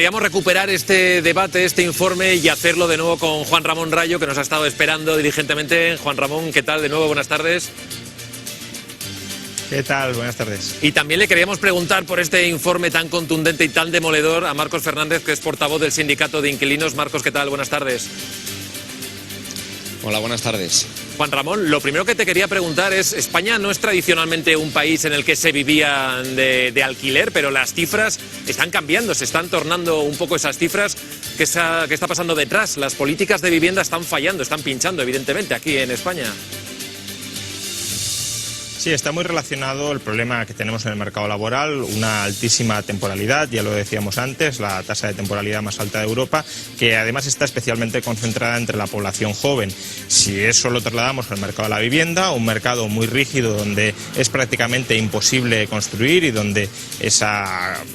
queríamos recuperar este debate, este informe y hacerlo de nuevo con Juan Ramón Rayo, que nos ha estado esperando diligentemente. Juan Ramón, ¿qué tal? De nuevo, buenas tardes. ¿Qué tal? Buenas tardes. Y también le queríamos preguntar por este informe tan contundente y tan demoledor a Marcos Fernández, que es portavoz del Sindicato de Inquilinos. Marcos, ¿qué tal? Buenas tardes. Hola, buenas tardes. Juan Ramón, lo primero que te quería preguntar es, España no es tradicionalmente un país en el que se vivía de alquiler, pero las cifras están cambiando, se están tornando un poco esas cifras. ¿Qué está pasando detrás? Las políticas de vivienda están fallando, están pinchando, evidentemente, aquí en España. Sí, está muy relacionado el problema que tenemos en el mercado laboral, una altísima temporalidad, ya lo decíamos antes, la tasa de temporalidad más alta de Europa, que además está especialmente concentrada entre la población joven. Si eso lo trasladamos al mercado de la vivienda, un mercado muy rígido donde es prácticamente imposible construir y donde ese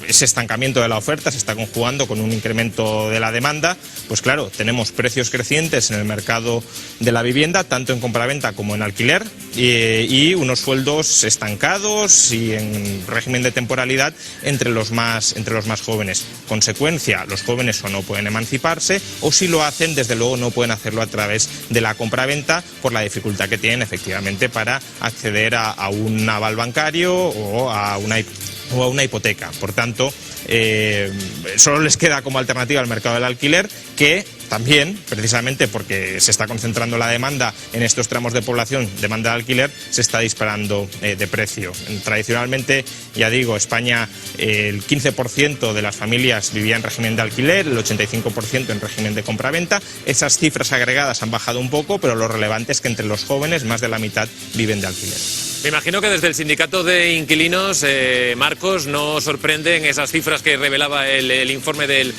estancamiento de la oferta se está conjugando con un incremento de la demanda, pues claro, tenemos precios crecientes en el mercado de la vivienda, tanto en compraventa como en alquiler, y unos sueldos estancados y en régimen de temporalidad entre los más jóvenes. Consecuencia, los jóvenes o no pueden emanciparse o si lo hacen, desde luego no pueden hacerlo a través de la compraventa por la dificultad que tienen efectivamente para acceder a un aval bancario o a una hipoteca. Por tanto, solo les queda como alternativa al mercado del alquiler, que también, precisamente porque se está concentrando la demanda en estos tramos de población, demanda de alquiler, se está disparando de precio. Tradicionalmente, ya digo, España, el 15% de las familias vivía en régimen de alquiler, el 85% en régimen de compraventa. Esas cifras agregadas han bajado un poco, pero lo relevante es que entre los jóvenes más de la mitad viven de alquiler. Me imagino que desde el Sindicato de Inquilinos, Marcos, no sorprenden esas cifras que revelaba el informe del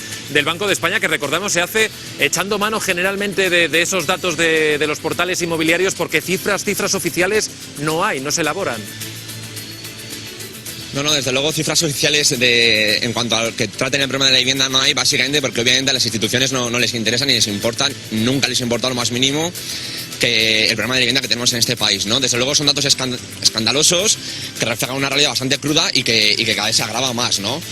Banco de España, que recordamos se hace echando mano generalmente de esos datos de los portales inmobiliarios, porque cifras oficiales no hay, no se elaboran. No, desde luego cifras oficiales en cuanto a que traten el problema de la vivienda no hay, básicamente porque obviamente a las instituciones no les interesa ni les importan, nunca les importa lo más mínimo que el problema de vivienda que tenemos en este país, ¿no? Desde luego son datos escandalosos que reflejan una realidad bastante cruda y que cada vez se agrava más, ¿no?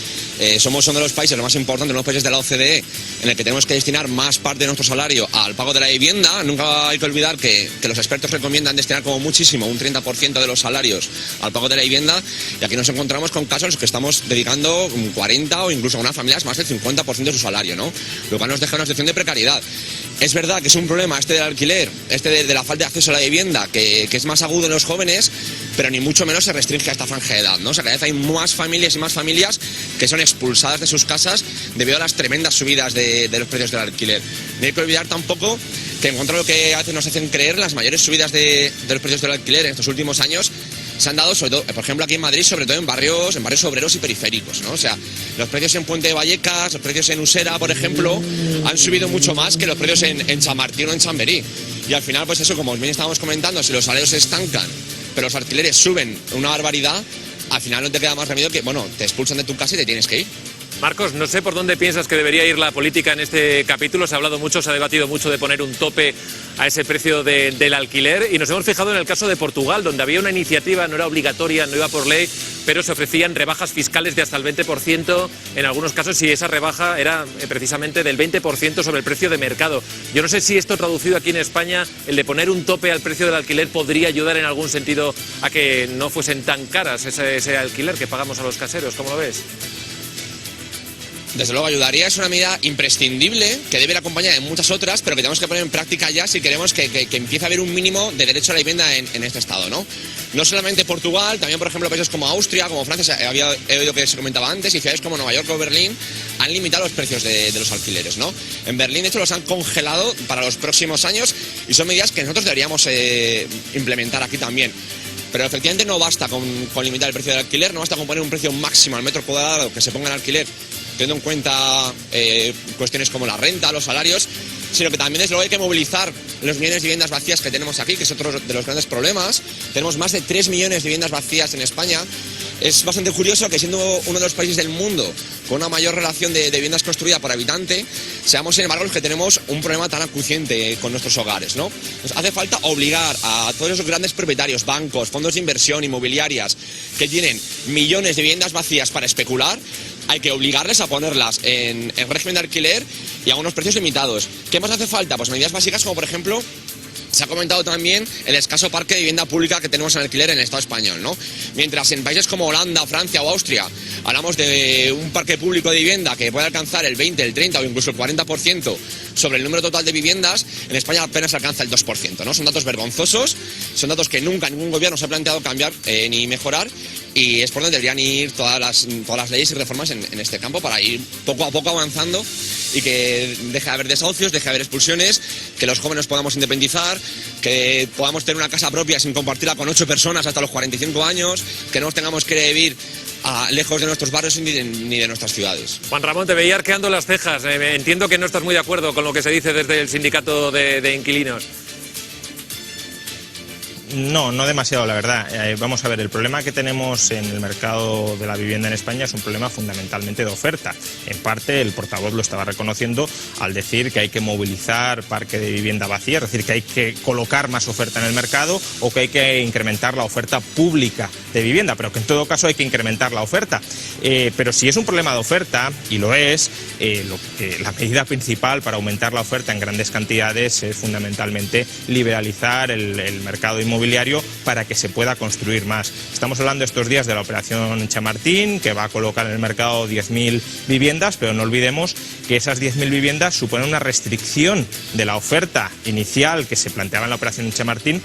Somos uno de los países, lo más importante, uno de los países de la OCDE, en el que tenemos que destinar más parte de nuestro salario al pago de la vivienda. Nunca hay que olvidar que los expertos recomiendan destinar como muchísimo un 30% de los salarios al pago de la vivienda, y aquí nos encontramos con casos en los que estamos dedicando un 40 o incluso algunas familias más del 50% de su salario, ¿no? Lo cual nos deja una situación de precariedad. Es verdad que es un problema este del alquiler, de la falta de acceso a la vivienda, que es más agudo en los jóvenes, pero ni mucho menos se restringe a esta franja de edad, ¿no? O sea, cada vez hay más familias y más familias que son expulsadas de sus casas debido a las tremendas subidas de los precios del alquiler. No hay que olvidar tampoco que, en contra de lo que a veces nos hacen creer, las mayores subidas de los precios del alquiler en estos últimos años se han dado, sobre todo, por ejemplo, aquí en Madrid, sobre todo en barrios obreros y periféricos, ¿no? O sea, los precios en Puente de Vallecas, los precios en Usera, por ejemplo, han subido mucho más que los precios en Chamartín o en Chamberí. Y al final, pues eso, como bien estábamos comentando, si los salarios se estancan, pero los alquileres suben una barbaridad, al final no te queda más remedio que, te expulsan de tu casa y te tienes que ir. Marcos, no sé por dónde piensas que debería ir la política en este capítulo. Se ha hablado mucho, se ha debatido mucho de poner un tope a ese precio del alquiler, y nos hemos fijado en el caso de Portugal, donde había una iniciativa, no era obligatoria, no iba por ley, pero se ofrecían rebajas fiscales de hasta el 20%, en algunos casos, si esa rebaja era precisamente del 20% sobre el precio de mercado. Yo no sé si esto traducido aquí en España, el de poner un tope al precio del alquiler, podría ayudar en algún sentido a que no fuesen tan caras ese alquiler que pagamos a los caseros. ¿Cómo lo ves? Desde luego ayudaría, es una medida imprescindible que debe ir acompañada de muchas otras, pero que tenemos que poner en práctica ya si queremos que empiece a haber un mínimo de derecho a la vivienda en este estado, ¿no? No solamente Portugal, también por ejemplo países como Austria, como Francia, he oído que se comentaba antes, y ciudades como Nueva York o Berlín han limitado los precios de los alquileres, ¿no? En Berlín, de hecho, los han congelado para los próximos años, y son medidas que nosotros deberíamos implementar aquí también. Pero efectivamente no basta con limitar el precio del alquiler, no basta con poner un precio máximo al metro cuadrado que se ponga en alquiler, teniendo en cuenta cuestiones como la renta, los salarios, sino que también, desde luego, hay que movilizar los millones de viviendas vacías que tenemos aquí, que es otro de los grandes problemas. Tenemos más de 3 millones de viviendas vacías en España. Es bastante curioso que, siendo uno de los países del mundo con una mayor relación de viviendas construidas por habitante, seamos, sin embargo, los que tenemos un problema tan acuciante con nuestros hogares, ¿no? Nos hace falta obligar a todos esos grandes propietarios, bancos, fondos de inversión, inmobiliarias, que tienen millones de viviendas vacías para especular, hay que obligarles a ponerlas en régimen de alquiler y a unos precios limitados. ¿Qué más hace falta? Pues medidas básicas como, por ejemplo, se ha comentado también el escaso parque de vivienda pública que tenemos en alquiler en el Estado español, ¿no? Mientras en países como Holanda, Francia o Austria hablamos de un parque público de vivienda que puede alcanzar el 20, el 30 o incluso el 40% sobre el número total de viviendas, en España apenas alcanza el 2%, ¿no? Son datos vergonzosos, son datos que nunca ningún gobierno se ha planteado cambiar ni mejorar, y es por donde deberían ir todas las leyes y reformas en este campo para ir poco a poco avanzando y que deje de haber desahucios, deje de haber expulsiones, que los jóvenes podamos independizar, que podamos tener una casa propia sin compartirla con 8 personas hasta los 45 años, que no nos tengamos que vivir lejos de nuestros barrios ni de nuestras ciudades. Juan Ramón, te veía arqueando las cejas. Entiendo que no estás muy de acuerdo con lo que se dice desde el sindicato de inquilinos. No, no demasiado, la verdad. Vamos a ver, el problema que tenemos en el mercado de la vivienda en España es un problema fundamentalmente de oferta. En parte, el portavoz lo estaba reconociendo al decir que hay que movilizar parque de vivienda vacía, es decir, que hay que colocar más oferta en el mercado o que hay que incrementar la oferta pública de vivienda, pero que en todo caso hay que incrementar la oferta. Pero si es un problema de oferta, y lo es, la medida principal para aumentar la oferta en grandes cantidades es fundamentalmente liberalizar el mercado inmobiliario para que se pueda construir más. Estamos hablando estos días de la operación Chamartín, que va a colocar en el mercado 10.000 viviendas, pero no olvidemos que esas 10.000 viviendas suponen una restricción de la oferta inicial que se planteaba en la operación Chamartín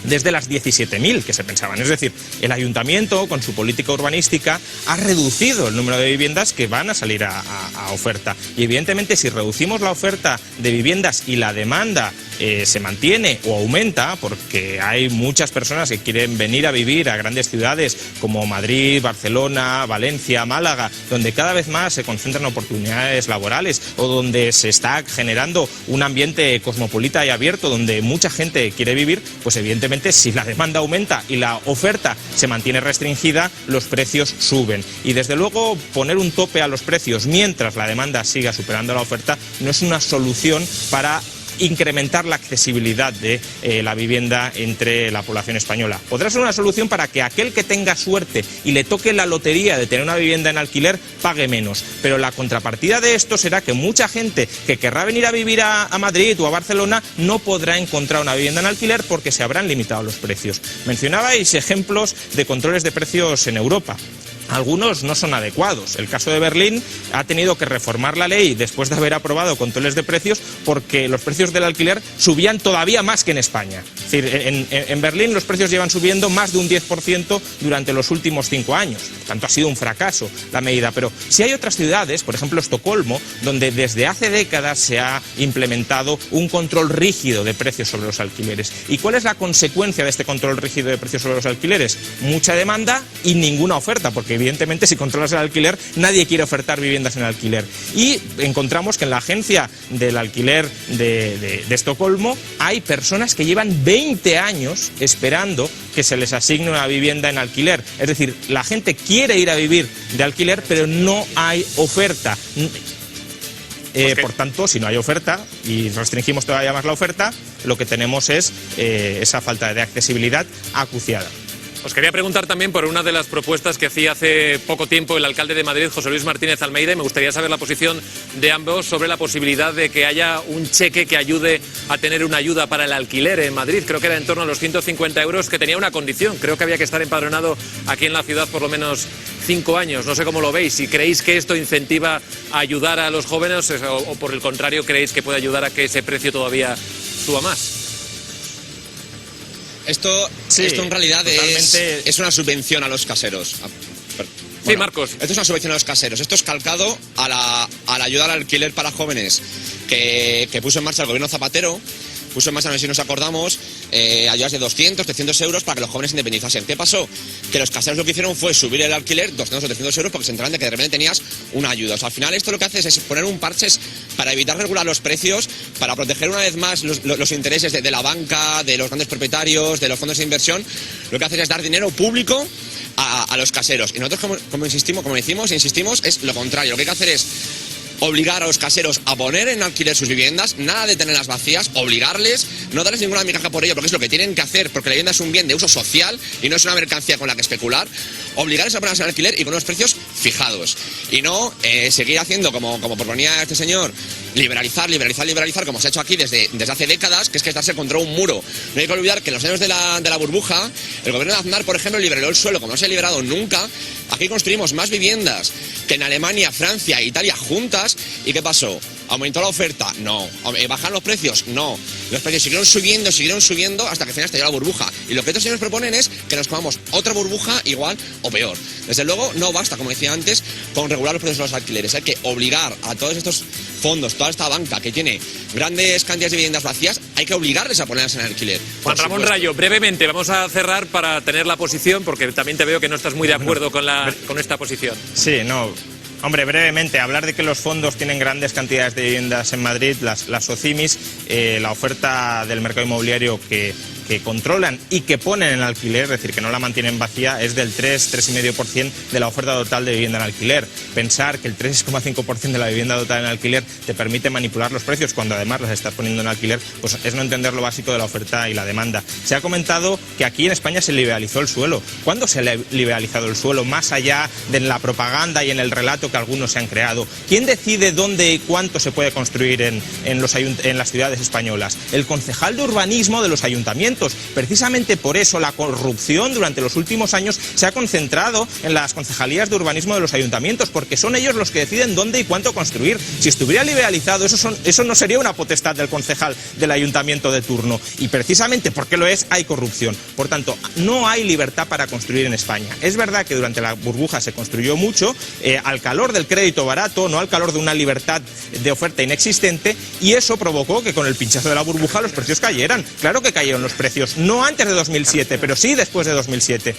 desde las 17.000 que se pensaban. Es decir, el ayuntamiento, con su política urbanística, ha reducido el número de viviendas que van a salir a oferta. Y evidentemente, si reducimos la oferta de viviendas y la demanda se mantiene o aumenta, porque hay muchas personas que quieren venir a vivir a grandes ciudades como Madrid, Barcelona, Valencia, Málaga, donde cada vez más se concentran oportunidades laborales o donde se está generando un ambiente cosmopolita y abierto donde mucha gente quiere vivir, pues evidentemente si la demanda aumenta y la oferta se mantiene restringida, los precios suben. Y desde luego poner un tope a los precios mientras la demanda siga superando la oferta no es una solución para incrementar la accesibilidad de la vivienda entre la población española. Podrá ser una solución para que aquel que tenga suerte y le toque la lotería de tener una vivienda en alquiler pague menos, pero la contrapartida de esto será que mucha gente que querrá venir a vivir a Madrid o a Barcelona no podrá encontrar una vivienda en alquiler porque se habrán limitado los precios. Mencionabais ejemplos de controles de precios en Europa. Algunos no son adecuados. El caso de Berlín ha tenido que reformar la ley después de haber aprobado controles de precios porque los precios del alquiler subían todavía más que en España. Es decir, en Berlín los precios llevan subiendo más de un 10% durante los últimos 5 años. Por tanto, ha sido un fracaso la medida. Pero si hay otras ciudades, por ejemplo Estocolmo, donde desde hace décadas se ha implementado un control rígido de precios sobre los alquileres. ¿Y cuál es la consecuencia de este control rígido de precios sobre los alquileres? Mucha demanda y ninguna oferta, porque evidentemente si controlas el alquiler nadie quiere ofertar viviendas en alquiler. Y encontramos que en la agencia del alquiler de Estocolmo hay personas que llevan 20 años esperando que se les asigne una vivienda en alquiler. Es decir, la gente quiere ir a vivir de alquiler pero no hay oferta. Por tanto, si no hay oferta y restringimos todavía más la oferta, lo que tenemos es esa falta de accesibilidad acuciada. Os quería preguntar también por una de las propuestas que hacía hace poco tiempo el alcalde de Madrid, José Luis Martínez Almeida, y me gustaría saber la posición de ambos sobre la posibilidad de que haya un cheque que ayude a tener una ayuda para el alquiler en Madrid. Creo que era en torno a los 150 euros, que tenía una condición. Creo que había que estar empadronado aquí en la ciudad por lo menos 5 años. No sé cómo lo veis. Si creéis que esto incentiva a ayudar a los jóvenes o por el contrario creéis que puede ayudar a que ese precio todavía suba más. Esto en realidad es una subvención a los caseros. Sí, Marcos. Esto es una subvención a los caseros. Esto es calcado a la ayuda al alquiler para jóvenes que puso en marcha el gobierno Zapatero. Puso en marcha, no sé si nos acordamos, ayudas de 200, 300 euros para que los jóvenes independizasen. ¿Qué pasó? Que los caseros lo que hicieron fue subir el alquiler 200 o 300 euros porque se enteraron de que de repente tenías una ayuda. O sea, al final esto lo que hace es poner un parches para evitar regular los precios, para proteger una vez más los intereses de la banca, de los grandes propietarios, de los fondos de inversión. Lo que hace es dar dinero público a los caseros. Y nosotros, como insistimos, es lo contrario. Lo que hay que hacer es obligar a los caseros a poner en alquiler sus viviendas, nada de tenerlas vacías, obligarles, no darles ninguna migaja por ello, porque es lo que tienen que hacer, porque la vivienda es un bien de uso social y no es una mercancía con la que especular. Obligarles a ponerse en alquiler y con unos precios fijados. Y no seguir haciendo, como proponía este señor, liberalizar, como se ha hecho aquí desde hace décadas, que es darse contra un muro. No hay que olvidar que en los años de la burbuja, el gobierno de Aznar, por ejemplo, liberó el suelo, como no se ha liberado nunca. Aquí construimos más viviendas que en Alemania, Francia e Italia juntas. ¿Y qué pasó? ¿Aumentó la oferta? No. ¿Bajaron los precios? No. Los precios siguieron subiendo hasta que al final estalló la burbuja. Y lo que estos señores proponen es que nos comamos otra burbuja igual o peor. Desde luego no basta, como decía antes, con regular los precios de los alquileres. Hay que obligar a todos estos fondos, toda esta banca que tiene grandes cantidades de viviendas vacías, hay que obligarles a ponerlas en alquiler. Juan Ramón Rayo, brevemente, vamos a cerrar para tener la posición, porque también te veo que no estás muy de acuerdo con esta posición. Sí, no. Hombre, brevemente, hablar de que los fondos tienen grandes cantidades de viviendas en Madrid, las SOCIMIs, la oferta del mercado inmobiliario que controlan y que ponen en alquiler, es decir, que no la mantienen vacía, es del 3,5% de la oferta total de vivienda en alquiler. Pensar que el 3,5% de la vivienda total en alquiler te permite manipular los precios cuando además las estás poniendo en alquiler, pues es no entender lo básico de la oferta y la demanda. Se ha comentado que aquí en España se liberalizó el suelo. ¿Cuándo se ha liberalizado el suelo? Más allá de la propaganda y en el relato que algunos se han creado. ¿Quién decide dónde y cuánto se puede construir en las ciudades españolas? El concejal de urbanismo de los ayuntamientos. Precisamente por eso la corrupción durante los últimos años se ha concentrado en las concejalías de urbanismo de los ayuntamientos, porque son ellos los que deciden dónde y cuánto construir. Si estuviera liberalizado, eso no sería una potestad del concejal del ayuntamiento de turno. Y precisamente porque lo es, hay corrupción. Por tanto, no hay libertad para construir en España. Es verdad que durante la burbuja se construyó mucho, al calor del crédito barato, no al calor de una libertad de oferta inexistente, y eso provocó que con el pinchazo de la burbuja los precios cayeran. Claro que cayeron los precios, no antes de 2007, pero sí después de 2007.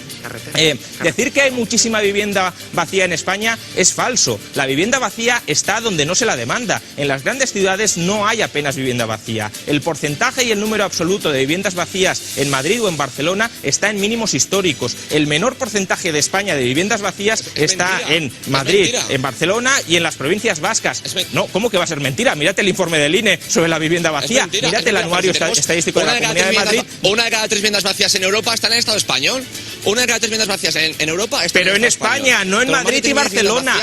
Decir que hay muchísima vivienda vacía en España es falso. La vivienda vacía está donde no se la demanda. En las grandes ciudades no hay apenas vivienda vacía. El porcentaje y el número absoluto de viviendas vacías en Madrid o en Barcelona está en mínimos históricos. El menor porcentaje de España de viviendas vacías está en Madrid, en Barcelona y en las provincias vascas. No, ¿cómo que va a ser mentira? Mírate el informe del INE sobre la vivienda vacía. Mírate el anuario estadístico de la Comunidad de Madrid. Una de cada 3 viviendas vacías en Europa están en el Estado español. Una de cada 3 viviendas vacías en Europa está en el Estado español. Pero en España, no en Madrid y Barcelona.